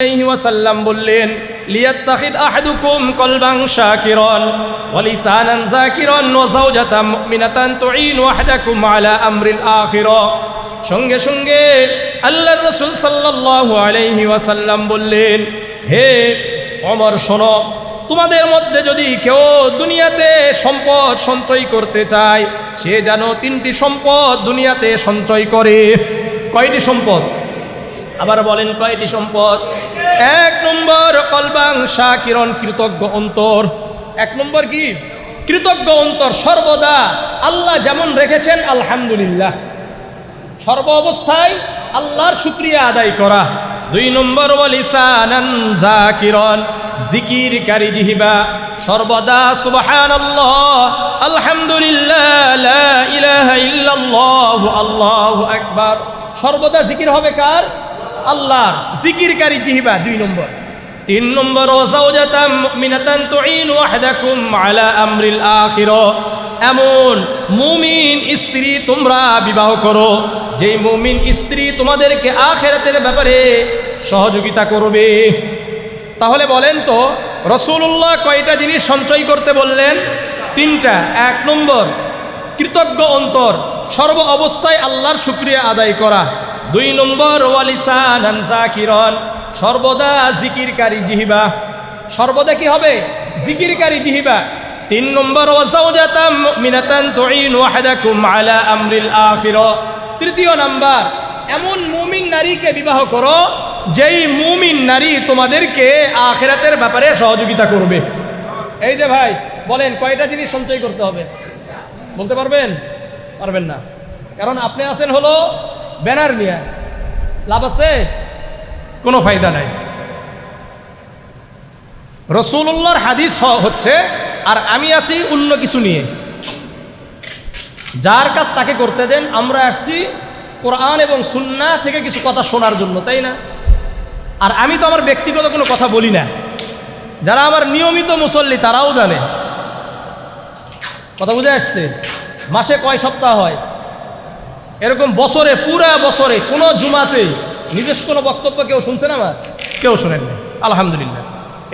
আলাইহি ওয়াসাল্লাম বললেন, লিয়াত্তাখিদ আহাদুকুম কলবান শাকিরান ওয়া লিসানান যাকিরান ওয়া যাওজাতান মুমিনাতান তুঈনু আহাদাকুম আলা আমরিল আখিরা। সঙ্গে সঙ্গে আল্লাহর রাসূল সাল্লাল্লাহু আলাইহি ওয়াসাল্লাম বললেন, হে ওমর শোনো, তোমাদের মধ্যে যদি কেউ দুনিয়াতে সম্পদ সঞ্চয় করতে চায়, সে যেন তিনটি সম্পদ দুনিয়াতে সঞ্চয় করে। কয়টি সম্পদ? আবার বলেন, কয়টি সম্পদ? এক নম্বর কলবান শাকিরান, কৃতজ্ঞ অন্তর। এক নম্বর কি? কৃতজ্ঞ অন্তর, সর্বদা আল্লাহ যেমন রেখেছেন আলহামদুলিল্লাহ, সর্ব অবস্থায় আল্লাহর শুকরিয়া আদায় করা। দুই নম্বর ওয়া লিসানান যাকিরান, জিকিরকারী জিহ্বা, সর্বদা সুবহানাল্লাহ, আলহামদুলিল্লাহ, লা ইলাহা ইল্লাল্লাহ, আল্লাহু আকবার, সর্বদা জিকির হবে কার? আল্লাহর, জিকিরকারী জিহ্বা। দুই নম্বর। তিন নম্বর ওয়া যাওজাতান মুমিনাতান তুঈনু আহাদাকুম আলা আমরিল আখিরা, এমন মুমিন স্ত্রী তোমরা বিবাহ করো যেই মুমিন স্ত্রী তোমাদেরকে আখিরাতের ব্যাপারে সহযোগিতা করবে। তাহলে বলেন তো, রাসূলুল্লাহ কয়টা জিনিস সঞ্চয় করতে বললেন? তিনটা। এক নম্বর কৃতজ্ঞ অন্তর, সর্ব অবস্থায় আল্লাহর শুকরিয়া আদায় করা। দুই নম্বর ওয়া লিসানান যাকিরান, সর্বদা জিকিরকারী জিহ্বা, সর্বদা কি হবে? জিকিরকারী জিহ্বা। তিন নম্বর ওয়া যাওজাতান মুমিনাতান তুঈনু আহাদাকুম আলা আমরিল আখিরা। তৃতীয় নাম্বার, এমন মুমিন নারীকে বিবাহ করো যেই মুমিন নারী তোমাদেরকে আখিরাতের ব্যাপারে সহযোগিতা করবে। এই যে ভাই বলেন, কয়টা জিনিস সঞ্চয় করতে হবে? বলতে পারবেন? পারবেন না, কারণ আপনি আছেন হলো ব্যানার নিয়ে। লাভ আছে? কোনো ফায়দা নাই। রাসূলুল্লাহর হাদিস হচ্ছে, আর আমি আছি অন্য কিছু নিয়ে। যার কাজ তাকে করতে দেন। আমরা আসছি কোরআন এবং সুন্নাহ থেকে কিছু কথা শোনার জন্য, তাই না? আর আমি তো আমার ব্যক্তিগত কোনো কথা বলি না। যারা আমার নিয়মিত মুসল্লি তারাও জানে। কথা বুঝে আসছে? মাসে কয় সপ্তাহ হয়? এরকম বছরে, পুরা বছরে কোনো জুমাতেই নিজস্ব কোনো বক্তব্য কেউ শুনছেন? আমার কেউ শোনেন না, আলহামদুলিল্লাহ।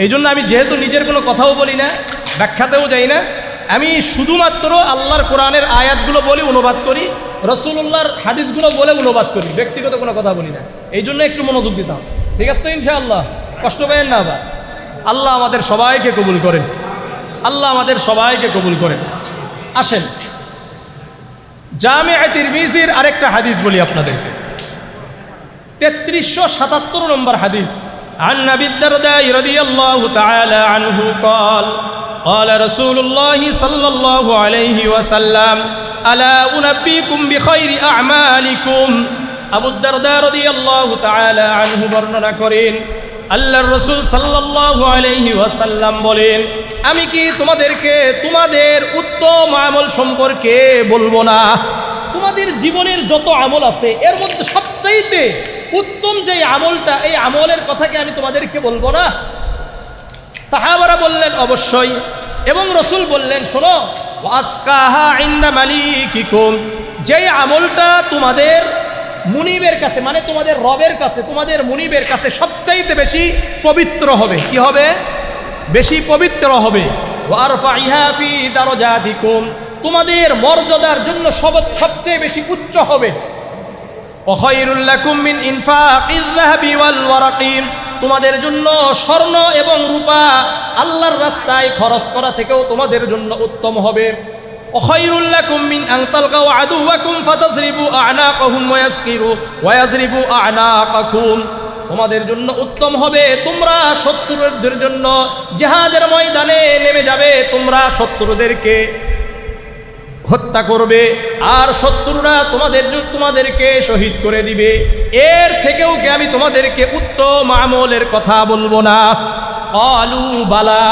এই জন্য আমি যেহেতু নিজের কোনো কথাও বলি না, ব্যাখ্যাতেও যাই না, আমি শুধুমাত্র আল্লাহর কোরআনের আয়াতগুলো বলি, অনুবাদ করি, রাসূলুল্লাহর হাদিসগুলো বলে অনুবাদ করি, ব্যক্তিগত কোনো কথা বলি না। এই জন্য একটু মনোযোগ দিতাম। ঠিক আছে তো ইনশাআল্লাহ? কষ্ট পেয়েন না আবার। আল্লাহ আমাদের সবাইকে কবুল করেন, আল্লাহ আমাদের সবাইকে কবুল করেন। আসেন, জামিআ তিরমিজির আরেকটা হাদিস বলি আপনাদেরকে, 3377 নম্বর হাদিস। عن أبي الدرداء رضي الله تعالى عنه قال قال رسول الله صلى الله عليه وسلم ألا أنبئكم بخير أعمالكم। আবু দারদা রাদিয়াল্লাহু তাআলা আনহু বর্ণনা করেন, আল্লাহর রাসূল সাল্লাল্লাহু আলাইহি ওয়াসাল্লাম বলেন, আমি কি তোমাদেরকে তোমাদের উত্তম আমল সম্পর্কে বলবো না? তোমাদের জীবনের যত আমল আছে এর মধ্যে সবচাইতে উত্তম যে আমলটা, এই আমলের কথা কি আমি তোমাদেরকে বলবো না? সাহাবারা বললেন অবশ্যই, এবং রাসূল বললেন, শোনো, ওয়াসকাহা ইনদা মালিকিকুম, যেই আমলটা তোমাদের মুনিবের কাছে, মানে তোমাদের রবের কাছে, তোমাদের মুনিবের কাছে সবচাইতে বেশি পবিত্র হবে। কি হবে? বেশি পবিত্র হবে। ওয়ারফাইহা ফি দারাজাতিকুম, তোমাদের মর্যাদার জন্য সবচেয়ে বেশি উচ্চ হবে। ওয়াখায়রুল লাকুম মিন ইনফাকিয যাহাবি ওয়াল ওয়ারাকি, তোমাদের জন্য স্বর্ণ এবং রূপা আল্লাহর রাস্তায় খরচ করা থেকেও তোমাদের জন্য উত্তম হবে। ওয়াখায়রুল লাকুম মিন আন তালকাউ আদুওয়াকুম ফাতাযরিবু আ'নাকাহুম ওয়া ইয়াযরিবু আ'নাকাকুম, তোমাদের জন্য উত্তম হবে তোমরা শত্রুদের জন্য জিহাদের ময়দানে নেমে যাবে, তোমরা শত্রুদেরকে হত্যা করবে, আর শত্রুরা তোমাদেরকে শহীদ করে দিবে। এর থেকেও কি আমি তোমাদেরকে উত্তম আমলের কথা বলবো না? ক্বালু বালা,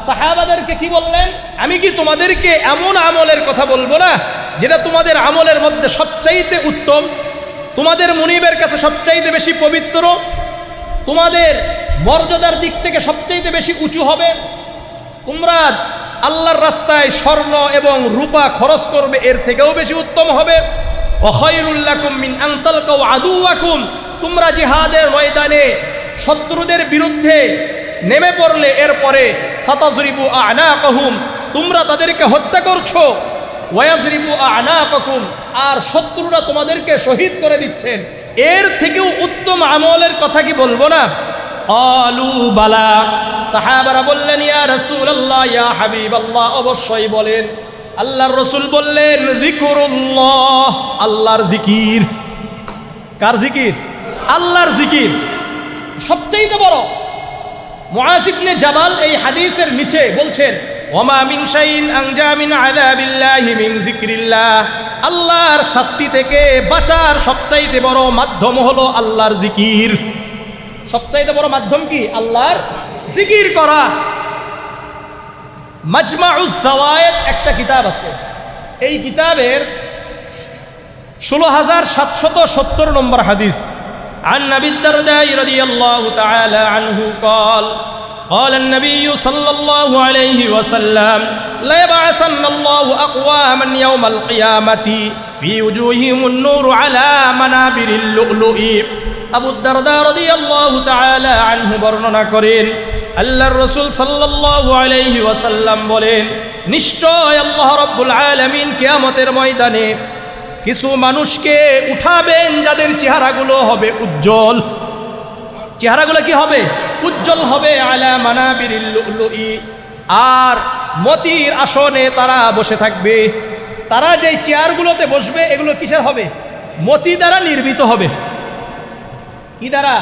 সাহাবাদেরকে কি বললেন? আমি কি তোমাদেরকে এমন আমলের কথা বলবো না যেটা তোমাদের আমলের মধ্যে সবচাইতে উত্তম, তোমাদের মুনিবের কাছে সবচাইতে বেশি পবিত্র, তোমাদের মর্যাদার দিক থেকে সবচাইতে বেশি উঁচু হবে? তোমরা আল্লাহর রাস্তায় স্বর্ণ এবং রূপা খরচ করবে, এর থেকেও বেশি উত্তম হবে। ওয়াখায়রুল লাকুম মিন আন তালকাউ আদুওয়াকুম, তোমরা জিহাদের ময়দানে শত্রুদের বিরুদ্ধে নেমে পড়লে এরপরে ফাতাজরিবু আ'নাকাহুম, তোমরা তাদেরকে হত্যা করছো, ওয়াজরিবু আ'নাকাকুম, আর শত্রুরা তোমাদেরকে শহীদ করে দিচ্ছেন, এর থেকেও উত্তম আমলের কথা কি বলবো না? আলু বালা, সাহাবারা বললেন ইয়া রাসূলুল্লাহ, ইয়া হাবিবাল্লাহ, অবশ্যই বলেন। আল্লাহর রাসূল বললেন যিকরুল্লাহ, আল্লাহর জিকির। কার জিকির? আল্লাহর জিকির সবচেয়ে বড়। মুআয ইবনে জাবাল এই হাদিসের নিচে বলছেন ওয়ামা মিন শাইইন আনজা মিন আযাবিল্লাহি মিন যিকরিল্লাহ, আল্লাহর শাস্তি থেকে বাঁচার সবচাইতে বড় মাধ্যম হলো আল্লাহর জিকির। সবচাইতে বড় মাধ্যম কি? আল্লাহর জিকির করা। মাজমাউজ যাওয়ায়েদ একটা কিতাব আছে, এই কিতাবের ১৬,৭৭০ নম্বর হাদিস। عن أبي الدرداء رضي الله تعالى عنه قال قال النبي صلى الله عليه وسلم لا يبعثن الله أقواما يوم القيامة في وجوههم النور على منابر اللؤلؤ। আবু দারদা রাদিয়াল্লাহু তাআলা আনহু বর্ণনা করেন আল্লাহর রাসূল সাল্লাল্লাহু আলাইহি ওয়াসাল্লাম বলেন, নিশ্চয় আল্লাহ রাব্বুল আলামিন কিয়ামতের ময়দানে কিছু মানুষকে উঠাবেন যাদের চেহারাগুলো হবে উজ্জ্বল। চেহারাগুলো কি হবে? উজ্জ্বল হবে। আলা মানাবিরিল লুলুই, আর মতির আসনে তারা বসে থাকবে। তারা যেই চেয়ারগুলোতে বসবে এগুলো কিসের হবে? মতি দ্বারা নির্মিত হবে। কি দ্বারা?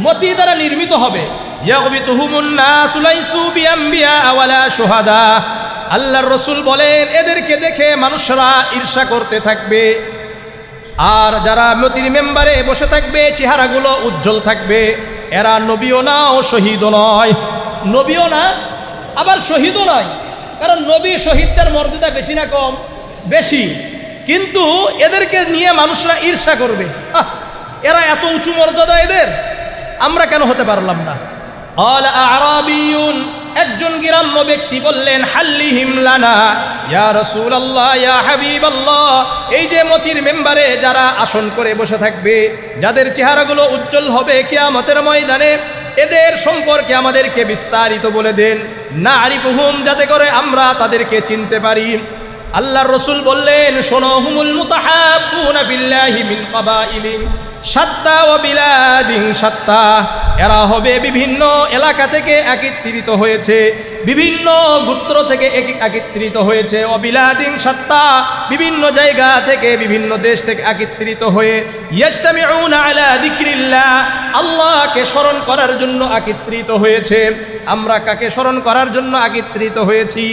মতি দ্বারা নির্মিত হবে। ইয়াগবিতুহুমুন নাসু লাইসু বিআম্বিয়া ওয়ালা শুহাদা। আল্লাহর রাসূল বলেন এদেরকে দেখে মানুষরা ঈর্ষা করতে থাকবে, আর যারা মতির মেম্বারে বসে থাকবে চেহারাগুলো উজ্জ্বল থাকবে, এরা নবীও না ও শহীদও নয়। নবীও না, আবার শহীদও নয়। কারণ নবী শহীদদের মর্যাদা বেশি না কম? বেশি। কিন্তু এদেরকে নিয়ে মানুষরা ঈর্ষা করবে, এরা এত উঁচু মর্যাদা এদের, আমরা কেন হতে পারলাম না? আলা আরাবিয়ুন, একজন গ্রাম্য ব্যক্তি বললেন হাল্লিহিম লানা ইয়া রাসূলুল্লাহ ইয়া হাবিবাল্লাহ, এই যে মতির মেম্বারে যারা আসন করে বসে থাকবে, যাদের চেহারাগুলো উজ্জ্বল হবে কিয়ামতের ময়দানে, এদের সম্পর্কে আমাদেরকে বিস্তারিত বলে দেন, না আরিফুহুম, যাতে করে আমরা তাদেরকে চিনতে পারি। আল্লাহর রাসূল বললেন শোনো, হুমুল মুতাহাব্বুনা বিল্লাহি মিন কাবাইলিন শাত্তা ওয়া বিলাদিন শাত্তা, এরা হবে বিভিন্ন এলাকা থেকে একত্রিত হয়েছে, বিভিন্ন গোত্র থেকে একত্রিত হয়েছে। ওয়া বিলাদিন শাত্তা, বিভিন্ন জায়গা থেকে, বিভিন্ন দেশ থেকে একত্রিত হয়ে ইয়াজতামিউনা আলা যিকরিল্লাহ, আল্লাহকে স্মরণ করার জন্য একত্রিত হয়েছে। আমরা কাকে স্মরণ করার জন্য একত্রিত হয়েছি?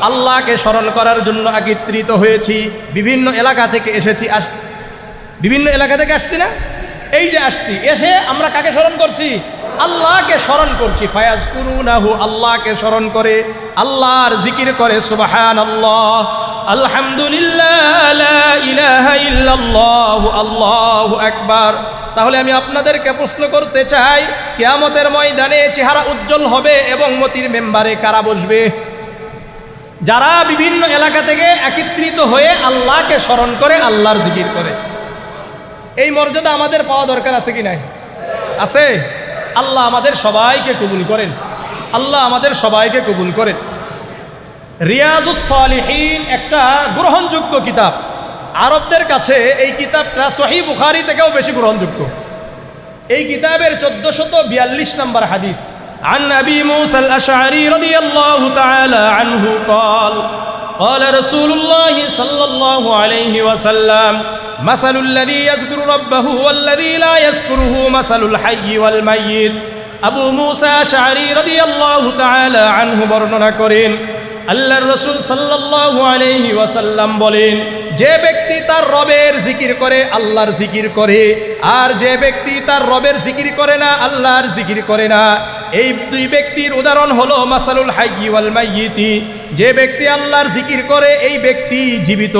আল্লাহকে স্মরণ করার জন্য একত্রিত হয়েছি। বিভিন্ন এলাকা থেকে এসেছি, বিভিন্ন এলাকা থেকে আসছি না? এই যে আসছি, এসে আমরা কাকে স্মরণ করছি? আল্লাহকে স্মরণ করছি। ফায়াজকুরুনাহু, আল্লাহকে স্মরণ করে, আল্লাহর জিকির করে। সুবহানাল্লাহ, আলহামদুলিল্লাহ, লা ইলাহা ইল্লাল্লাহ, আল্লাহু আকবার। তাহলে আমি আপনাদেরকে প্রশ্ন করতে চাই, কিয়ামতের ময়দানে চেহারা উজ্জ্বল হবে এবং মতির মেম্বারে কারা বসবে? যারা বিভিন্ন এলাকা থেকে একত্রিত হয়ে আল্লাহকে স্মরণ করে, আল্লাহর জিকির করে। এই মর্যাদা আমাদের পাওয়া দরকার আছে কি নাই? আছে। আল্লাহ আমাদের সবাইকে কবুল করেন, আল্লাহ আমাদের সবাইকে কবুল করেন। রিয়াজুস সালিহিন একটা গ্রহণযোগ্য কিতাব। আরবদের কাছে এই কিতাবটা সহিহ বুখারী থেকেও বেশি গ্রহণযোগ্য। এই কিতাবের 1442 নম্বর হাদিস। عن أبي موسى الأشعري رضي الله تعالى عنه قال قال رسول الله صلى الله عليه وسلم مثل الذي يذكر ربه والذي لا يذكره مثل الحي والميت। আবু মুসা আশআরী রাদিয়াল্লাহু তাআলা আনহু বর্ণনা করেন আল্লাহর রাসূল সাল্লাল্লাহু আলাইহি ওয়াসাল্লাম বলেন, যে ব্যক্তি তার রবের জিকির করে, আল্লাহর জিকির করে, আর যে ব্যক্তি তার রবের জিকির করে না, আল্লাহর জিকির করে না, এই দুই ব্যক্তির উদাহরণ হলো মাসালুল হাইয়্যি ওয়াল মাইয়িতি। যে ব্যক্তি আল্লাহর জিকির করে এই ব্যক্তি জীবিত,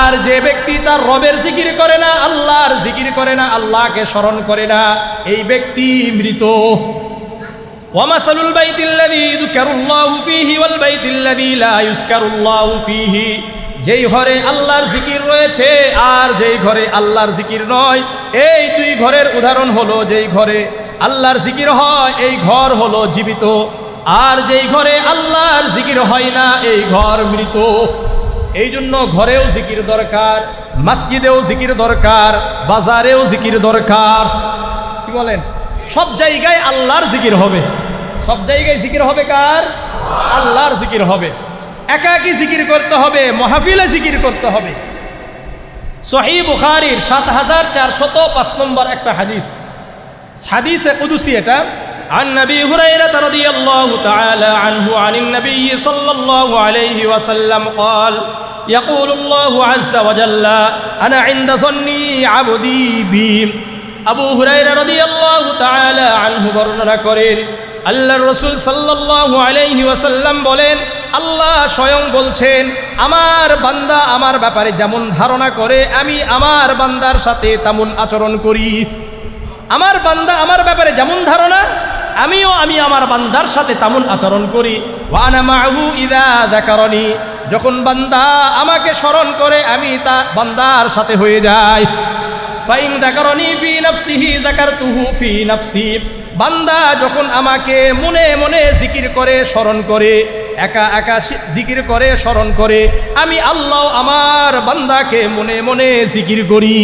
আর যে ব্যক্তি তার রবের জিকির করে না, আল্লাহর জিকির করে না, আল্লাহকে স্মরণ করে না, এই ব্যক্তি মৃত। ওয়ামাসালুল বাইতিল্লাযী যুযকারুল্লাহু ফীহি ওয়াল বাইতিল্লাযী লা ইউযকারুল্লাহু ফীহি, যেই ঘরে আল্লাহর জিকির রয়েছে আর যেই ঘরে আল্লাহর জিকির নয়, এই দুই ঘরের উদাহরণ হলো যেই ঘরে আল্লাহর জিকির হয় এই ঘর হলো জীবিত, আর যেই ঘরে আল্লাহর জিকির হয় না এই ঘর মৃত। এই জন্য ঘরেও জিকির দরকার, মসজিদেও জিকির দরকার, বাজারেও জিকির দরকার। কি বলেন? সব জায়গায় আল্লাহর জিকির হবে, সব জায়গায় জিকির হবে কার? আল্লাহর জিকির হবে। একাকী জিকির করতে হবে, মাহফিলে জিকির করতে হবে। সহিহ বুখারীর ৭৪০৫ নম্বর একটা হাদিস, হাদিসে কুদসি এটা। عن نبي هريرة رضي الله تعالى عنه عن النبي صلى الله عليه وسلم قال يقول الله عز وجل أنا عند ظني عبدي بي। আবু হুরায়রা রাদিয়াল্লাহু তাআলা আনহু বর্ণনা করেন, আল্লাহর রাসূল সাল্লাল্লাহু আলাইহি ওয়াসাল্লাম বলেন, আল্লাহ স্বয়ং বলছেন, আমার বান্দা আমার ব্যাপারে যেমন ধারণা করে আমি আমার বান্দার সাথে তেমন আচরণ করি। আমার বান্দা আমার ব্যাপারে যেমন ধারণা আমি আমার বান্দার সাথে তেমন আচরণ করি। ওয়া আনা মা'হু ইযা যাকারানি, যখন বান্দা আমাকে স্মরণ করে আমি তা বান্দার সাথে হয়ে যাই। ফাইন যাকারানি ফি নাফসিহি যাকারতুহু ফি নাফসি, বান্দা যখন আমাকে মনে মনে জিকির করে স্মরণ করে, একা একা জিকির করে স্মরণ করে, আমি আল্লাহ আমার বান্দাকে মনে মনে জিকির করি।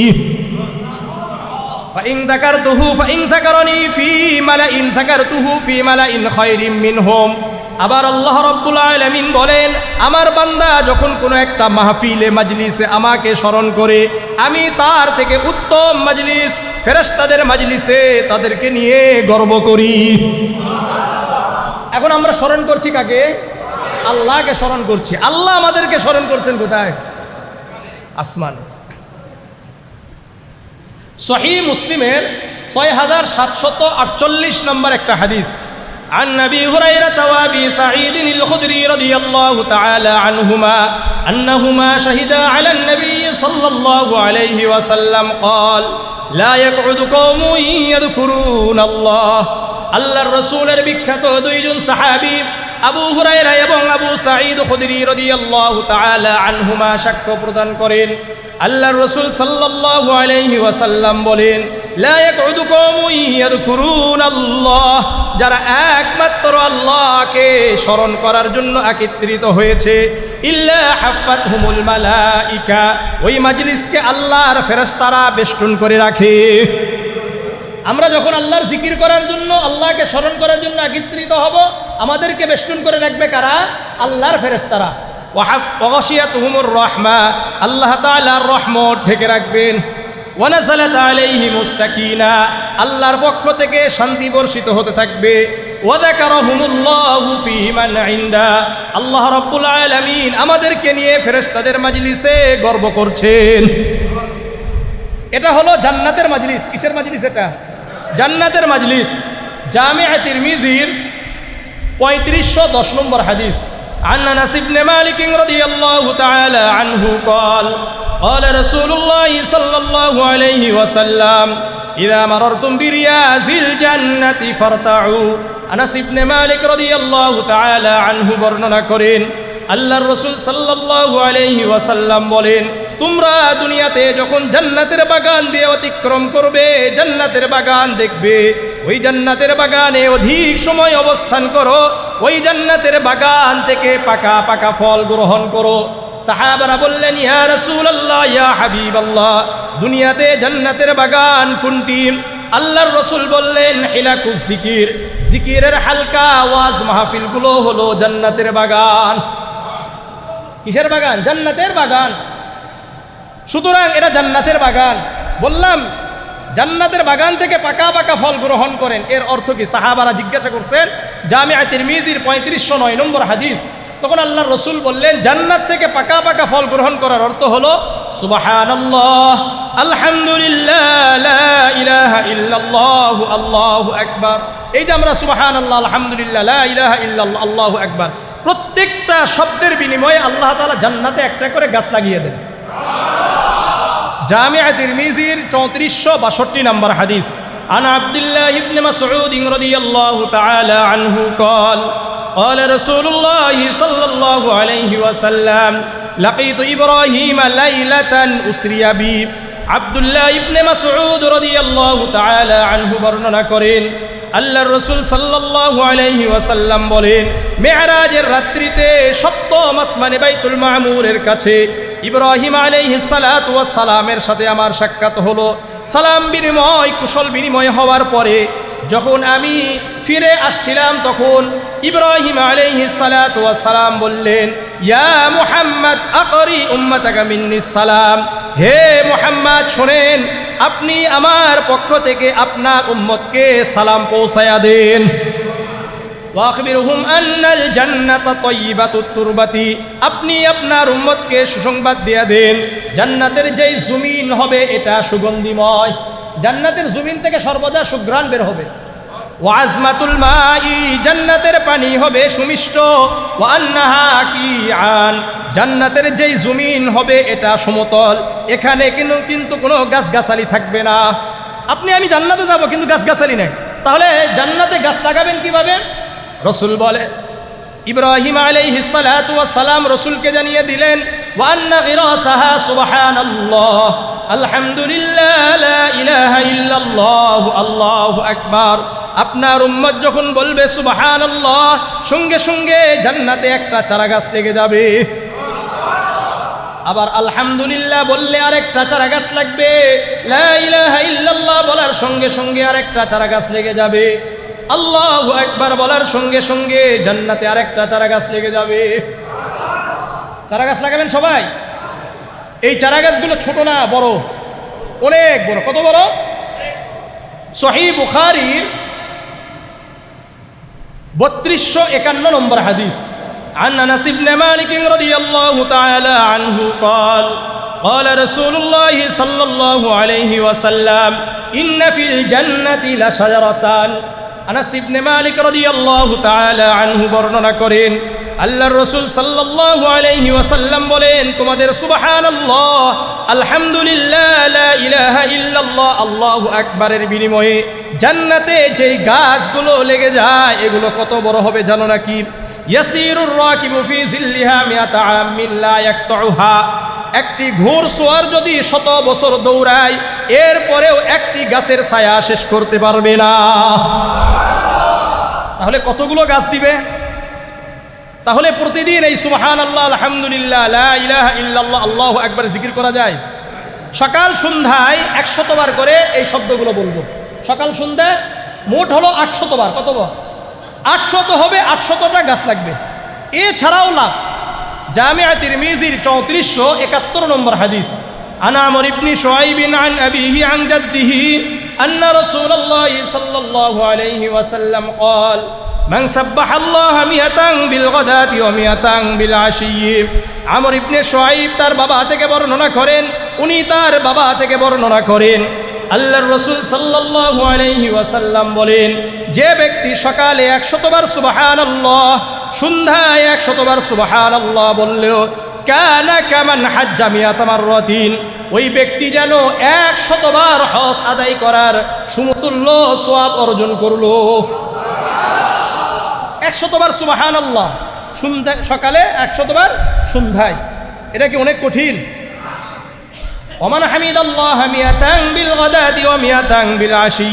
ফাইন যাকারতুহু ফাইন যাকারানি ফি মালাইন যাকারতুহু ফি মালাইন খায়রিম মিনহুম। আবার আল্লাহ রাব্বুল আলামিন বলেন, আমার বান্দা যখন কোনো একটা মাহফিলে মাজলিসে আমাকে স্মরণ করে, আমি তার থেকে উত্তম মাজলিস ফেরেশতাদের মাজলিসে তাদেরকে নিয়ে গর্ব করি। এখন আমরা স্মরণ করছি কাকে? আল্লাহকে স্মরণ করছি। আল্লাহ আমাদেরকে স্মরণ করছেন কোথায়? আসমানে। সহিহ মুসলিমের ৬৭৪৮ নম্বর একটা হাদিস। عن أبي هريرة وأبي سعيد الخدري رضي الله تعالى عنهما أنهما شهدا على النبي صلى الله عليه وسلم قال لا يقعد قوم يذكرون الله। আল্লাহর রাসূলের বিখ্যাত দুইজন সাহাবী আবু হুরায়রা এবং আবু সাঈদ খুদরি রাদিয়াল্লাহু তাআলা আনহুমা সাক্ষ্য প্রদান করেন, আল্লাহর রাসূল সাল্লাল্লাহু আলাইহি ওয়াসাল্লাম বলেন, লা ইয়াকউদু কওমুন ইয়াযকুরুনাল্লাহ, যারা একমাত্র আল্লাহকে স্মরণ করার জন্য একত্রিত হয়েছে, ইল্লা হাফাতহুমুল মালাইকা, ওই মাজলিসকে আল্লাহর ফেরেশতারা বেষ্টন করে রাখে। আমরা যখন আল্লাহর জিকির করার জন্য, আল্লাহকে স্মরণ করার জন্য একত্রিত হব, আমাদেরকে বেষ্টন করে রাখবে কারা? আল্লাহর ফেরেশতারা। ওয়াগাশিয়াতুহুমুর রাহমা, আল্লাহ তাআলার রহমত ঢেকে রাখবেন। ওয়া নাযালাত আলাইহিমুস সাকিনা, আল্লাহর পক্ষ থেকে শান্তি বর্ষিত হতে থাকবে। ওয়া যাকারাহুমুল্লাহু ফী মান ইনদা, আল্লাহ রাব্বুল আলামিন আমাদেরকে নিয়ে ফেরেশতাদের মাজলিসে গর্ব করছেন। এটা হলো জান্নাতের মাজলিস। কিসের মাজলিস এটা? জান্নাতের মাজলিস। জামিআ তিরমিজির ৩৫১০ নম্বর হাদিস। عن أنس بن مالك رضي الله تعالى عنه قال قال رسول الله صلى الله عليه وسلم إذا مررتم برياض الجنة فارتعوا। আনাস ইবনে মালিক রাদিয়াল্লাহু তাআলা আনহু বর্ণনা করেন, আল্লাহর রাসূল সাল্লাল্লাহু আলাইহি ওয়াসাল্লাম বলেন, তোমরা দুনিয়াতে যখন জান্নাতের বাগান দিয়ে অতিক্রম করবে, জান্নাতের বাগান দেখবে, ওই জান্নাতের বাগানে অধিক সময় অবস্থান করো, ওই জান্নাতের বাগান থেকে পাকা পাকা ফল গ্রহণ করো। সাহাবারা বললেন, ইয়া রাসূলুল্লাহ, ইয়া হাবিবাল্লাহ, দুনিয়াতে জান্নাতের বাগান কোনটি? আল্লাহর রাসূল বললেন, হিলাকুজ জিকির, জিকিরের হালকা ওয়াজ মাহফিলগুলো হলো জান্নাতের বাগান। কিসের বাগান? জান্নাতের বাগান। সুতরাং এটা জান্নাতের বাগান। বললাম জান্নাতের বাগান থেকে পাকা পাকা ফল গ্রহণ করেন, এর অর্থ কি? সাহাবারা জিজ্ঞাসা করছেন। জামিআ তিরমিজির ৩৫০৯ নম্বর হাদিস। তখন আল্লাহর রাসূল বললেন, জান্নাত থেকে পাকা পাকা ফল গ্রহণ করার অর্থ হলো সুবহানাল্লাহ, আলহামদুলিল্লাহ, লা ইলাহা ইল্লাল্লাহু, আল্লাহু আকবার। এই যে আমরা সুবহানাল্লাহ, আলহামদুলিল্লাহ, লা ইলাহা ইল্লাল্লাহ, আল্লাহু আকবার, প্রত্যেকটা শব্দের বিনিময়ে আল্লাহ তাআলা জান্নাতে একটা করে গাছ লাগিয়ে দেন। জামিআ তিরমিজির ৩৪৬২ নম্বর হাদিস। আন আব্দুল্লাহ ইবনে মাসউদ রাদিয়াল্লাহু তাআলা আনহু قال قال رسول الله صلى الله عليه وسلم لقيت إبراهيم ليلة أسري بي। আব্দুল্লাহ ইবনে মাসউদ রাদিয়াল্লাহু তাআলা আনহু বর্ণনা করেন, আল্লাহর রাসূল সাল্লাল্লাহু আলাইহি ওয়াসাল্লাম বলেন, মেরাজের রাত্রিতে সপ্তম আসমানে বাইতুল মামুরের কাছে ইব্রাহিম আলাইহিস সালাতু ওয়াস সালামের সাথে আমার সাক্ষাৎ হলো। সালাম বিনিময়, কুশল বিনিময় হওয়ার পরে যখন আমি ফিরে আসছিলাম, তখন ইব্রাহিম আলাইহিস সালাতু ওয়াস সালাম বললেন, ইয়া মুহাম্মদ আকরি উম্মাতাকা মিন্নিস সালাম, হে মুহাম্মদ শোনেন, আপনি আমার পক্ষ থেকে আপনার উম্মতকে সালাম পৌঁছায়া দেন। ওয়াখবিরহুম আন্নাল জান্নাতা তাইয়্যিবাতুত তুরবাতি, আপনি আপনার উম্মতকে সুসংবাদ দিয়ে দেন, জান্নাতের যেই জমিন হবে এটা সুগন্ধিময়, জান্নাতের জমিন থেকে সর্বদা সুঘ্রাণ বের হবে। ওয়াজমাতুল মাই, জান্নাতের পানি হবে সুমিষ্ট। ওয়া আন্নাহা কিআন, জান্নাতের যেই জমিন হবে এটা সমতল, এখানে কিন্তু কোনো গাছগাছালি থাকবে না। আপনি আমি জান্নাতে যাব কিন্তু গাছগাছালি নেই, তাহলে জান্নাতে গাছ লাগাবেন কিভাবে? রসুল বলে, ইব্রাহিম আলাইহিস সালাতু ওয়াস সালাম রসুলকে জানিয়ে দিলেন, ওয়া আন্না গিরাসাহা সুবহানাল্লাহ, আলহামদুলিল্লাহ, লা ইলাহা ইল্লাল্লাহ, আল্লাহু আকবার। আপনার উম্মত যখন বলবে সুবহানাল্লাহ, সঙ্গে সঙ্গে জান্নাতে একটা চারা গাছ লেগে যাবে। আবার আলহামদুলিল্লাহ বললে আরেকটা চারা গাছ লাগবে, লা ইলাহা ইল্লাল্লাহ বলার সঙ্গে সঙ্গে আরেকটা চারা গাছ লেগে যাবে, আল্লাহু আকবার বলার সঙ্গে সঙ্গে জান্নাতে আরেকটা চারা গাছ লেগে যাবে। চারা গাছ লাগাবেন সবাই। এই চারা গাছগুলো ছোট না, বড়, অনেক বড়। কত বড়? সহিহ বুখারীর 3251 নম্বর হাদিস, عن أنس بن مالك رضي الله تعالى عنه قال قال رسول الله صلى الله عليه وسلم إن في الجنة لشجرة। আনাস ইবনে মালিক রাদিয়াল্লাহু তাআলা আনহু বর্ণনা করেন, আল্লাহর রাসূল সাল্লাল্লাহু আলাইহি ওয়াসাল্লাম বলেন, তোমাদের সুবহানাল্লাহ, আলহামদুলিল্লাহ, লা ইলাহা ইল্লাল্লাহ, আল্লাহু আকবারের বিনিময়ে জান্নাতে যেই গাছগুলো লেগে যায় এগুলো কত বড় হবে জানো নাকি? ইয়াসিরুর রাকিবু ফি জিল্লিহা মিয়াতা আমিন লা ইয়াকতাউহা, একটি ঘোড়সওয়ার যদি 100 বছর দৌড়ায় এরপরেও একটি গাছের ছায়া শেষ করতে পারবে না। তাহলে কতগুলো গাছ দিবে? তাহলে প্রতিদিন এই সুবহানাল্লাহ, আলহামদুলিল্লাহ, লা ইলাহা ইল্লাল্লাহ, আল্লাহু আকবার জিকির করা যায়। সকাল সন্ধ্যায় 100 বার করে এই শব্দগুলো বলবো। সকাল সন্ধ্যায় মোট হলো 800 বার। কত বার? 800 হবে, 800টা গাছ লাগবে। এছাড়াও লাভ, জামিআ তিরমিজির 3471 নম্বর হাদিস, আন আমর ইবনে শুআইব আন আবিহি আন জাদ্দিহি আন্না রাসূলুল্লাহ সাল্লাল্লাহু আলাইহি ওয়াসাল্লাম قال من سبح الله 100 بالغداة و100 بالعشي। আমর ইবনে শুআইব তার বাবা থেকে বর্ণনা করেন, উনি তার বাবা থেকে বর্ণনা করেন, আল্লাহর রাসূল সাল্লাল্লাহু আলাইহি ওয়াসাল্লাম বলেন, যে ব্যক্তি সকালে 100 বার সুবহানাল্লাহ, সন্ধ্যায় 100 বার সুবহানাল্লাহ বললেও কানা কামান হাজ্জা মিয়াতা মাররাতিন, ওই ব্যক্তি যেন 100 বার হজ আদায় করার সমতুল্য সওয়াব অর্জন করলো। 100 বার সুবহানাল্লাহ সকালে, 100 বার সন্ধ্যায়, এটা কি অনেক কঠিন? ওমান হামিদাল্লাহ মিয়াতান বিল গাদাতি ওয়া মিয়াতান বিল আশি,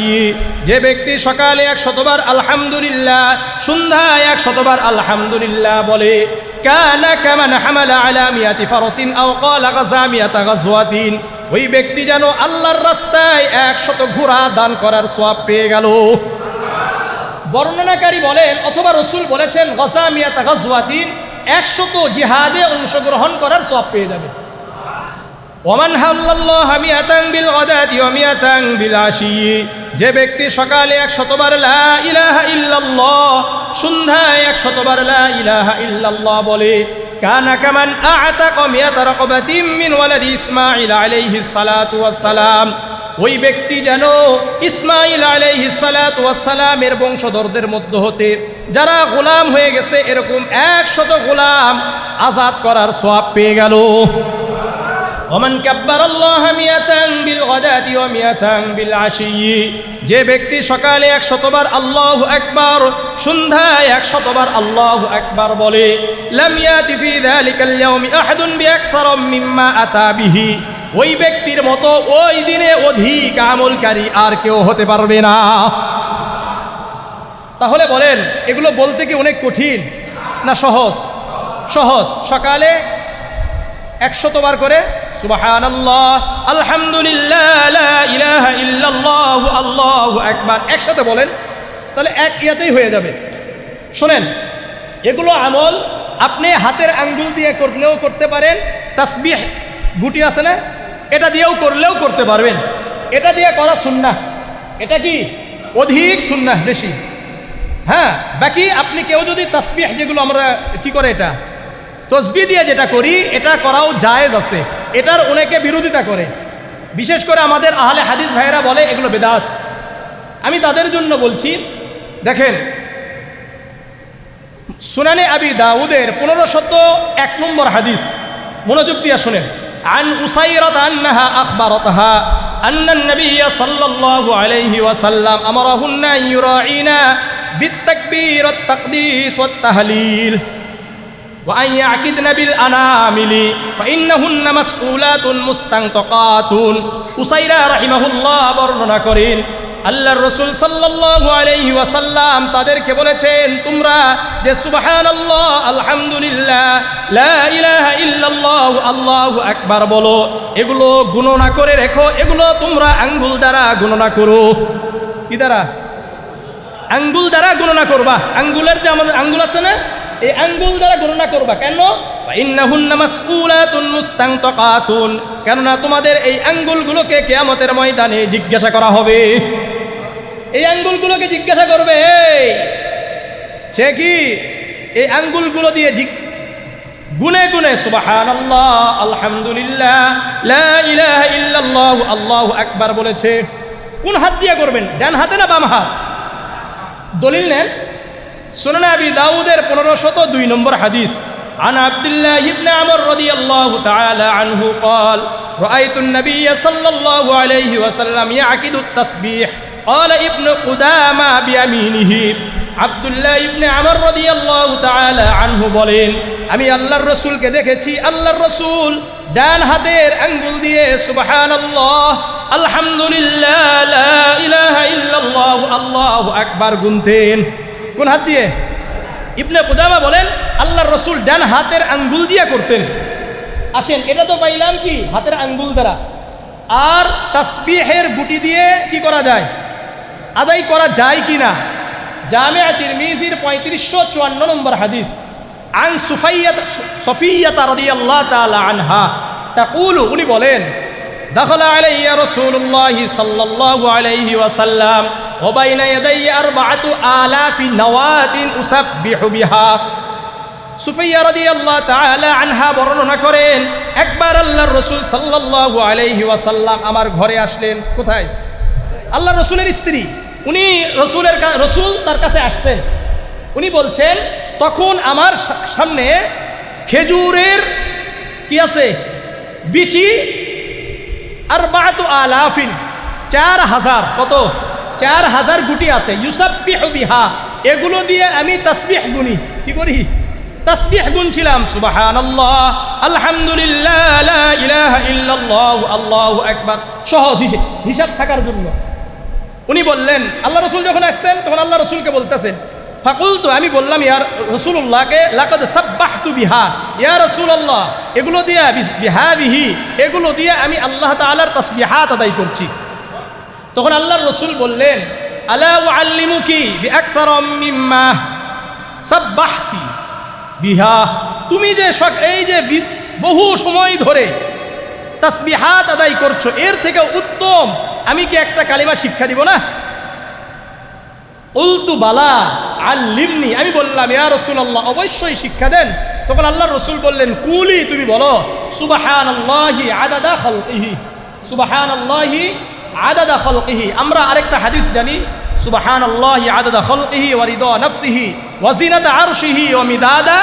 যে ব্যক্তি সকালে 100 বার আলহামদুলিল্লাহ, সন্ধ্যায় 100 বার আলহামদুলিল্লাহ বলে, কানা কামান হামালা আলা মিয়াতি ফারসিন আও ক্বালা গাযা মিয়াতা গাজওয়াতিন, ওই ব্যক্তি যেন আল্লাহর রাস্তায় 100 ঘোড়া দান করার সওয়াব পেয়ে গেল। বর্ণনাকারী বলেন, অথবা রাসূল বলেছেন, গাযা মিয়াতা গাজওয়াতিন, 100 জিহাদে অংশগ্রহণ করার সওয়াব পেয়ে যাবে। ওমান হাল্লাল্লাহ মিয়াতান বিল গাদাতি ওয়া মিয়াতান বিল আশি, যে ব্যক্তি সকালে 100 বার লা ইলাহা ইল্লাল্লাহ, সন্ধ্যায় 100 বার লা ইলাহা ইল্লাল্লাহ বলে, কানা কামান আ'তাকা মিয়াতা রাকবাতিন মিন ওয়ালাদি ইসমাঈল আলাইহিস সালাতু ওয়াস সালাম, ওই ব্যক্তি যেন ইসমাঈল আলাইহিস সালাতু ওয়াস সালামের বংশধরদের মধ্য হতে যারা গোলাম হয়ে গেছে এরকম 100 গোলাম আজাদ করার সওয়াব পেয়ে গেল। ওমান কাব্বারাল্লাহ মিয়াতান বিল গাদাতি ওয়া মিয়াতান বিল আশি, যে ব্যক্তি সকালে 100 বার আল্লাহু আকবার, সন্ধ্যায় 100 বার আল্লাহু আকবার বলে, লাম ইয়াতি ফি যালিকাল ইয়াউমি আহাদুন বিআকতার মিম্মা আতা বিহি, ওই ব্যক্তির মতো ওই দিনে অধিক আমলকারী আর কেউ হতে পারবে না। তাহলে বলেন, এগুলো বলতে কি অনেক কঠিন না সহজ? সহজ। সকালে 100 বার করে সুবহানাল্লাহ, আলহামদুলিল্লাহ, লা ইলাহা ইল্লাল্লাহু, আল্লাহু আকবার একসাথে বলেন, তাহলে এক ইয়াতেই হয়ে যাবে। শোনেন, এগুলো আমল আপনি হাতের আঙ্গুল দিয়ে করলেও করতে পারেন, তাসবিহ গুটি আছে না, এটা দিয়েও করলেও করতে পারবেন। এটা দিয়ে করা সুন্নাহ, এটা কি অধিক সুন্নাহ বেশি। হ্যাঁ, বাকি আপনি কেউ যদি তাসবিহ, যেগুলো আমরা কি করে এটা তসবিহ দিয়ে যেটা করি, এটা করাও জায়েজ আছে। এটার অনেকে বিরোধিতা করে, বিশেষ করে আমাদের আহলে হাদিস ভাইয়েরা বলে এগুলো বেদাত। আমি তাদের জন্য বলছি, দেখেন সুনানে আবি দাউদের 1501 নম্বর হাদিস, মনোযোগ দিয়ে শুনেন। আন উসাইরাত আন্নাহা আখবারাতহা আন্নান নবী সাল্লাল্লাহু আলাইহি ওয়াসাল্লাম আমারাহুন্না ইউরাঈনা বিত্তাকবীর ওয়াত তাকদীস ওয়াত তাহলিল ওয়া আন ইয়াকিদনা বিল আনামিলি ফাইন্নাহুন্না মাসউলাতুন মুস্তানতাকাতুন। উসাইরা রাহিমাহুল্লাহ বর্ণনা করেন, আল্লাহর রাসূল সাল্লাল্লাহু আলাইহি ওয়াসাল্লাম তাদেরকে বলেছেন, তোমরা যে সুবহানাল্লাহ, আলহামদুলিল্লাহ, লা ইলাহা ইল্লাল্লাহু, আল্লাহু আকবার বলো, এগুলো গণনা করে রেখো। এগুলো তোমরা আঙ্গুল দ্বারা গণনা করো। কি দ্বারা? আঙ্গুল দ্বারা গণনা করবা। আঙ্গুলের যে আমাদের আঙ্গুল আছে না, এই আঙ্গুল দ্বারা গণনা করবা। কেন? ইন্নাহুন্না মাসউলাতুন মুস্তানতাকাতুন, কেননা তোমাদের এই আঙ্গুলগুলোকে কিয়ামতের ময়দানে জিজ্ঞাসা করা হবে। এই আঙ্গুলগুলোকে জিজ্ঞাসা করবে, সে কি এই আঙ্গুলগুলো দিয়ে গুনে গুনে সুবহানাল্লাহ, আলহামদুলিল্লাহ, লা ইলাহা ইল্লাল্লাহ, আল্লাহু আকবার বলেছে। কোন হাত দিয়ে করবেন? ডান হাতে না বাম হাত? দলিল নেন, সুনান আবি দাউদের 1502 নম্বর হাদিস। عن عبد الله بن عمر رضي الله تعالى عنه قال رأيت النبي صلى الله عليه وسلم يعقد التسبيح قال ابن قدامة بيمينه। আব্দুল্লাহ ইবনে আমর রাদিয়াল্লাহু তাআলা আনহু বলেন, আমি আল্লাহর রাসূলকে দেখেছি, আল্লাহর রাসূল ডান হাতের আঙ্গুল দিয়ে সুবহানাল্লাহ, আলহামদুলিল্লাহ, লা ইলাহা ইল্লাল্লাহ, আল্লাহু আকবার গুনতেন। কোন হাত দিয়ে? ইবনে কুদামা বলেন, আল্লাহর রাসূল ডান হাতের আঙ্গুল দিয়ে করতেন। আসেন, এটা তো পাইলাম কি হাতের আঙ্গুল দ্বারা। আর তাসবিহের গুটি দিয়ে কি করা যায়, আদায় করা যায় কি না? জামিআ তিরমিজির 3554 নম্বর হাদিস। আন সফিয়্যাতা রাদিয়াল্লাহু তাআলা আনহা তাকুলু, উনি বলেন, দাখালা আলাইয়া রাসূলুল্লাহ সাল্লাল্লাহু আলাইহি ওয়াসাল্লাম ওয়া বাইনা ইয়াদাইয়া 4000 নওয়াতিন উসাব্বিহু বিহা। সুফিয়া রাদিয়াল্লাহু তাআলা আনহা বর্ণনা করেন, একবার আল্লাহর রাসূল সাল্লাল্লাহু আলাইহি ওয়াসাল্লাম আমার ঘরে আসলেন। কোথায়? আল্লাহর রাসূলের স্ত্রী, উনি রাসূল তার কাছে আসছেন। উনি বলছেন, তখন আমার সামনে খেজুরের কি আছে, বিচি 4000, 4000, কত? 4000 গুটি আছে। ইউসাব্বিহু বিহা, এগুলো দিয়ে আমি তাসবিহ গুনি। কি করি? তাসবিহ গুনছিলাম। সুবহানাল্লাহ, আলহামদুলিল্লাহ, লা ইলাহা ইল্লাল্লাহ, আল্লাহু আকবার। সহজ হিসাব থাকার জন্য উনি বললেন, আল্লাহ রাসূল যখন আসছেন তখন আল্লাহ রাসূলকে বলতেছেন, ফাকুলতু, আমি বললাম, ইয়া রাসূলুল্লাহকে, লাকাদ সাব্বাহতু বিহা, ইয়া রাসূলুল্লাহ, এগুলো দিয়ে বিহাদিহি, এগুলো দিয়ে আমি আল্লাহ তাআলার তাসবিহাত আদায় করছি। তখন আল্লাহর রাসূল বললেন, আলা উআল্লিমুকি বিআকতারা মিম্মা সাব্বাহতি বিহা, তুমি যে এই যে বহু সময় ধরে তাসবিহাত আদায় করছো, এর থেকে উত্তম আমি কি একটা কালিমা শিক্ষা দিব না? উলতু বালা আল্লিমনি, আমি বললাম, ইয়া রাসূলুল্লাহ, অবশ্যই শিক্ষা দেন। তখন আল্লাহর রাসূল বললেন, কুলি, তুমি বলো, সুবহানাল্লাহি আদাদা খালকিহি, সুবহানাল্লাহি আদাদা খালকিহি। আমরা আরেকটা হাদিস জানি, সুবহানাল্লাহি আদাদা খালকিহি ওয়া রিদা নাফসিহি ওয়া জিনাতা আরশিহি ওয়া মিদাদা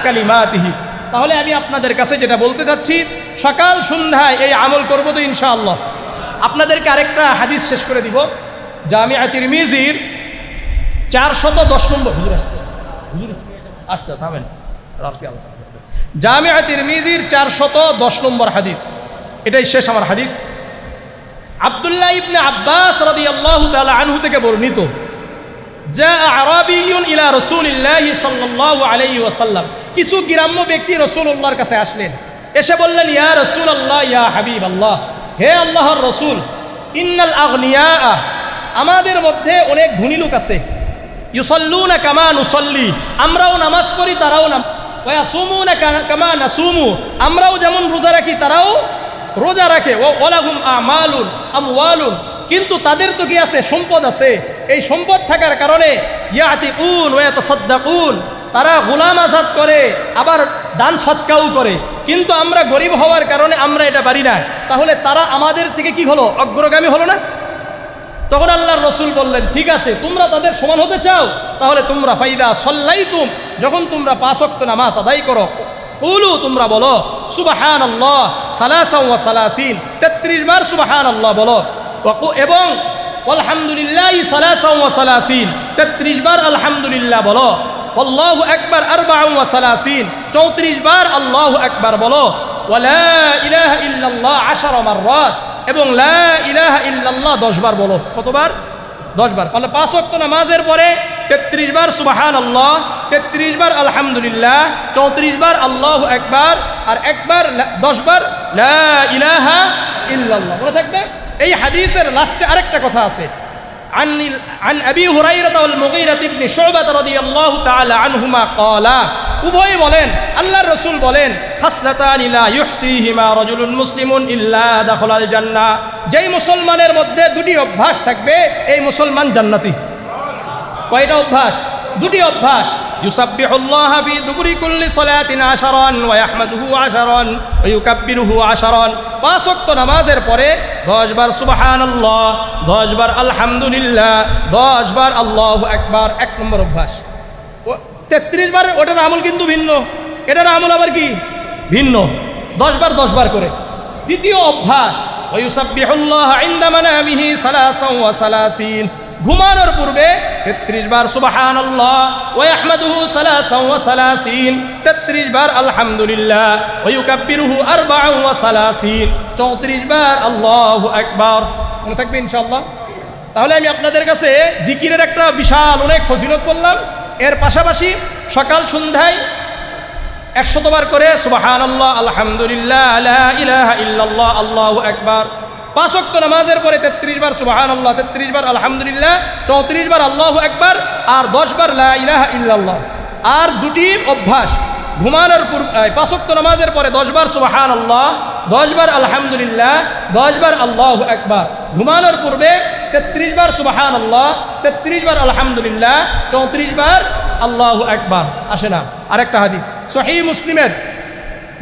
কালিমাতিহি। তাহলে আমি আপনাদের কাছে যেটা বলতে চাচ্ছি, সকাল সন্ধ্যায় এই আমল করব তো ইনশাআল্লাহ। আপনাদেরকে আরেকটা হাদিস শেষ করে দিব। জামিআ তিরমিজির 410 নম্বর, হুজুর আসছে, হুজুর আচ্ছা থামেন, জামিআ তিরমিজির 410 নম্বর হাদিস। এটাই শেষ আমার হাদিস। আব্দুল্লাহ ইবনে আব্বাস রাদিয়াল্লাহু তাআলা আনহু থেকে বর্ণিত, যা আরাবিয়ুন ইলা রাসূলিল্লাহি সাল্লাল্লাহু আলাইহি ওয়াসাল্লাম, কিছু গ্রাম্য ব্যক্তি রাসূলুল্লাহর কাছে আসলেন, এসে বললেন, ইয়া রাসূলুল্লাহ, ইয়া হাবিবাল্লাহ, হে আল্লাহর রাসূল, ইন্নাল আগনিয়া, আমাদের মধ্যে অনেক ধনী লোক আছে, ইউসাল্লুনা কামা নুসাল্লি, আমরাও নামাজ পড়ি তারাও নামাজ, ওয়া ইয়াসুমুনা কামা নাসুমু, আমরাও যেমন রোজা রাখি তারাও রোজা রাখে, ওয়া লাহুম আমালুন আমওয়ালুন, কিন্তু তাদের তো কি আছে, সম্পদ আছে। এই সম্পদ থাকার কারণে ইয়াতিকুন ওয়া ইয়াতাসাদ্দাকুন, তারা গোলাম আজাদ করে, আবার দান সৎকাও করে, কিন্তু আমরা গরিব হওয়ার কারণে আমরা এটা পারি না। তাহলে তারা আমাদের থেকে কি হলো, অগ্রগামী হলো না? তখন আল্লাহর রাসূল বললেন, ঠিক আছে, তোমরা তাদের সমান হতে চাও, তাহলে তোমরা ফাইদা সাল্লাইতুম, যখন তোমরা 5 ওয়াক্ত নামাজ আদায় করো, কুলু, তোমরা বলো সুবহানাল্লাহ সালাসাও ওয়া সালাসিন, 33 বার সুবহানাল্লাহ বলো, এবং আলহামদুলিল্লাহি সালাসাও ওয়া সালাসিন, 33 বার আলহামদুলিল্লাহ বলো, আল্লাহু আকবার আরবাউ ওয়া সালাসিন, 34 বার আল্লাহু আকবার বলো, ওয়া লা ইলাহা ইল্লাল্লাহ 10 মাররাত, এবং লা ইলাহা ইল্লাল্লাহ 10 বার বলো। কতবার? 10 বার। তাহলে 5 ওয়াক্ত নামাজের পরে 33 বার সুবহানাল্লাহ, 33 বার আলহামদুলিল্লাহ, 34 বার আল্লাহু আকবার, আর একবার 10 বার লা ইলাহা ইল্লাল্লাহ। মনে থাকবে? এই হাদিসের লাস্টে আরেকটা কথা আছে, عن أبي هريرة والمغيرة بن شعبة رضي الله تعالى عنهما قال, উভয় বলেন, আল্লাহর রাসূল বলেন, খাসলাতানি লা ইউহসিহিমা রাজুলুন মুসলিমুন ইল্লা দাখালাল জান্নাহ, যেই মুসলমানের মধ্যে দুটি অভ্যাস থাকবে এই মুসলমান জান্নাতি। কয়টা অভ্যাস? দুটি অভ্যাস। ইউসাব্বিহুল্লাহ ফি দুবুরি কুল্লি সালাতিন 10 ওয়া ইয়াহমাদুহু 10 ওয়া ইউকাব্বিরুহু 10, 5 ওয়াক্ত নামাজের পরে 10 বার সুবহানাল্লাহ, 10 বার আলহামদুলিল্লাহ, 10 বার আল্লাহু আকবার। 1 নম্বর অভ্যাস। 33 বার ওটার আমল কিন্তু ভিন্ন, এটার আমল আবার কি ভিন্ন, 10 বার 10 বার করে। দ্বিতীয় অভ্যাস, ওয়া ইউসাব্বিহুল্লাহ ইনদা মানামিহি সালাসাও ওয়া সালাসিন, ঘুমানোর পূর্বে 33 বার সুবহানাল্লাহ, ওয়া ইয়াহমাদুহু সালাসাও ওয়া সালাসিন, 33 বার আলহামদুলিল্লাহ, ওয়া ইউকাব্বিরুহু আরবাউ ওয়া সালাসিন, 34 বার আল্লাহু আকবার। মনে থাকবে ইনশাআল্লাহ। তাহলে আমি আপনাদের কাছে জিকিরের একটা বিশাল অনেক ফজিলত বললাম, এর পাশাপাশি সকাল সন্ধ্যায় 100 বার করে সুবহানাল্লাহ, আলহামদুলিল্লাহ, লা ইলাহা ইল্লাল্লাহ, আল্লাহু আকবার। 5 ওয়াক্ত নামাজের পরে 33 বার সুবহানাল্লাহ, 33 বার আলহামদুলিল্লাহ, 34 বার আল্লাহু আকবার, আর 10 বার লা ইলাহা ইল্লাল্লাহ। আর দুটি অভ্যাস, ঘুমানোর পূর্বে 5 ওয়াক্ত নামাজের পরে 10 বার সুবহানাল্লাহ, 10 বার আলহামদুলিল্লাহ, 10 বার আল্লাহু আকবার। ঘুমানোর পূর্বে 33 বার সুবহানাল্লাহ, 33 বার আলহামদুলিল্লাহ, 34 বার আল্লাহু আকবার। আসে না? আরেকটা হাদিস সহিহ মুসলিমের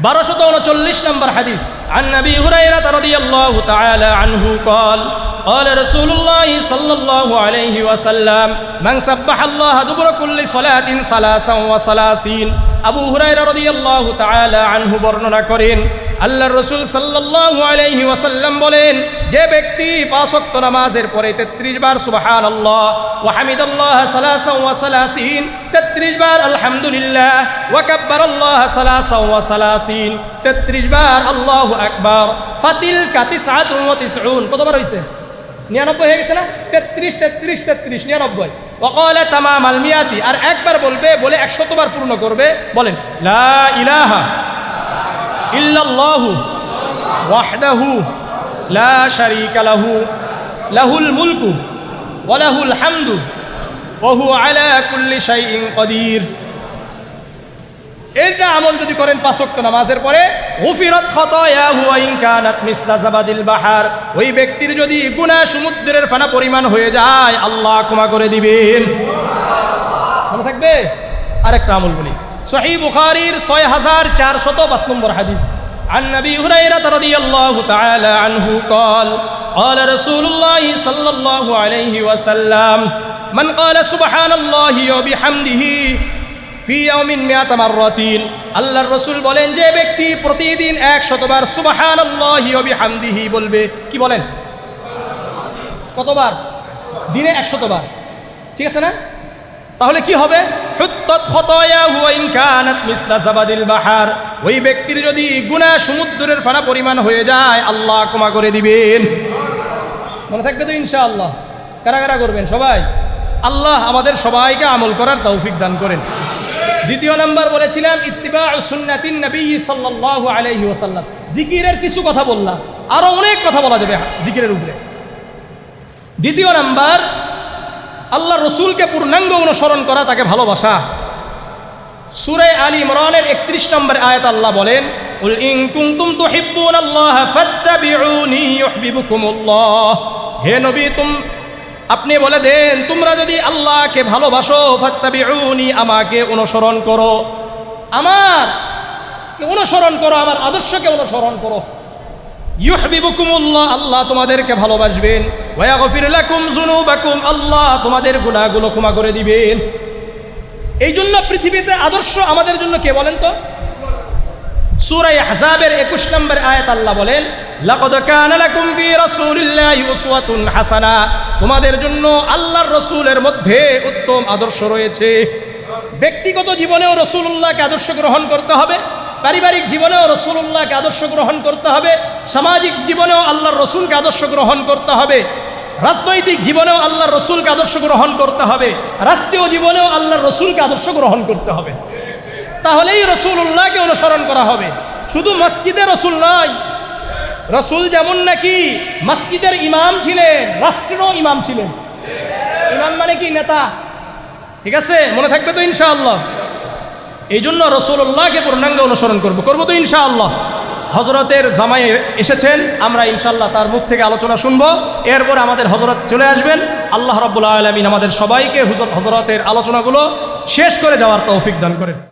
1239 নম্বর হাদিস, عن أبي هريرة رضي الله تعالى عنه قال قال رسول الله صلى الله عليه وسلم من سبح الله دبر كل صلاة 33 আবু হুরায়রা রাদিয়াল্লাহু তাআলা আনহু বর্ণনা করেন, আল্লাহর রাসূল সাল্লাল্লাহু আলাইহি ওয়াসাল্লাম বলেন, যে ব্যক্তি 5 ওয়াক্ত নামাজের পরে 33 বার সুবহানাল্লাহ ওয়া হামিদাল্লাহ সালাসাও ওয়া সালাসিন, 33 বার আলহামদুলিল্লাহ ওয়া কাব্বারাল্লাহ সালাসাও ওয়া সালাসিন, 33 বার আল্লাহু আকবার, ফাতিলকা 99, কতবার হইছে? 99 হয়ে গেছে না? 33 33 33 99। ওয়াকালা তামামাল মিয়াতি, আর একবার বলবে, বলে 100 বার পূর্ণ করবে। বলেন, লা ইলাহা ইল্লাল্লাহু ওয়াহদাহু লা শারীকা লাহু লাহুল মুলকু ওয়া লাহুল হামদু ওয়া হুয়া আলা কুল্লি শাইইন কাদির। এটা আমল যদি করেন 5 ওয়াক্ত নামাজের পরে, গুফিরাত খাতায়াহু ওয়া ইন কানাত মিসলা জাবাদিল বাহার, ওই ব্যক্তির যদি গুনাহ সমুদ্রের ফেনা পরিমাণ হয়ে যায় আল্লাহ ক্ষমা করে দিবেন। মনে থাকবে? আরেকটা আমল বলি, সহিহ বুখারীর 6405 নম্বর হাদিস, عن أبي هريرة رضي الله تعالى عنه قال قال رسول الله صلى الله عليه وسلم من قال سبحان الله وبحمده ফি ইয়াউমিন 100 মাররাতিন, আল্লাহর রাসূল বলেন, যে ব্যক্তি প্রতিদিন 100 বার সুবহানাল্লাহি ওয়া বিহামদিহি বলবে। কি বলেন? কতবার? দিনে 100 বার। ঠিক আছে না? তাহলে কি হবে? হুত্তাত খাতায়াহু ওয়া ইন কানাত মিসলা জাবাদিল বাহার, ওই ব্যক্তির যদি গুনাহ সমুদ্রের ফেনা পরিমাণ হয়ে যায় আল্লাহ ক্ষমা করে দিবেন। মনে থাকবে তো ইনশাআল্লাহ? কারা কারা করবেন? সবাই। আল্লাহ আমাদের সবাইকে আমল করার তৌফিক দান করেন। দ্বিতীয় নাম্বার বলেছিলাম ইত্তিবাউ সুন্নাতিন নবী সাল্লাল্লাহু আলাইহি ওয়াসাল্লাম। জিকিরের কিছু কথা বললাম, আরো অনেক কথা বলা যাবে জিকিরের উপরে। দ্বিতীয় নাম্বার আল্লাহ রসুলকে পূর্ণাঙ্গ অনুসরণ করা, তাকে ভালোবাসা। সূরা আলী ইমরানের 31 নম্বর আয়াত আল্লাহ বলেন, কুল ইন কুনতুম তুহিব্বুনাল্লাহ ফাত্তাবিউনি ইউহিব্বুকুমুল্লাহ। হে নবী, আপনি বলে দেন তোমরা যদি আল্লাহকে ভালোবাসো, ফাত্তাবিউনি, আমাকে অনুসরণ করো, আমারকে অনুসরণ করো, আমার আদর্শকে অনুসরণ করো। ইউহিব্বুকুমুল্লাহ, আল্লাহ তোমাদেরকে ভালোবাসবেন। ওয়া ইয়াগফির লাকুম যুনুবাকুম, আল্লাহ তোমাদের গুনাহগুলো ক্ষমা করে দিবেন। এই জন্য পৃথিবীতে আদর্শ আমাদের জন্য কে বলেন তো? সূরা আহজাবের 21 নম্বর আয়াত আল্লাহ বলেন, লাকাদ কানা লাকুম ফি রাসূলিল্লাহি উসওয়াতুন হাসানা। তোমাদের জন্য আল্লাহর রাসূলের মধ্যে উত্তম আদর্শ রয়েছে। ব্যক্তিগত জীবনেও রাসূলুল্লাহকে আদর্শ গ্রহণ করতে হবে, পারিবারিক জীবনেও রাসূলুল্লাহকে আদর্শ গ্রহণ করতে হবে, সামাজিক জীবনেও আল্লাহর রাসূলকে আদর্শ গ্রহণ করতে হবে, রাজনৈতিক জীবনেও আল্লাহর রসুলকে আদর্শ গ্রহণ করতে হবে, রাষ্ট্রীয় জীবনেও আল্লাহর রসুলকে আদর্শ গ্রহণ করতে হবে। তাহলেই রসুল্লাহকে অনুসরণ করা হবে। শুধু মসজিদে রসুল নয়, রসুল যেমন নাকি মসজিদের ইমাম ছিলেন, রাষ্ট্রেরও ইমাম ছিলেন। ইমাম মানে কি? নেতা। ঠিক আছে, মনে থাকবে তো ইনশাআল্লাহ? এই জন্য রসুল্লাহকে পূর্ণাঙ্গ অনুসরণ করবো তো ইনশাআল্লাহ। হজরতের জামাই এসেছেন, আমরা ইনশাল্লাহ তার মুখ থেকে আলোচনা শুনবো। এরপর আমাদের হজরত চলে আসবেন। আল্লাহ রাব্বুল আলামিন আমাদের সবাইকে হজরতের আলোচনাগুলো শেষ করে যাওয়ার তৌফিক দান করেন।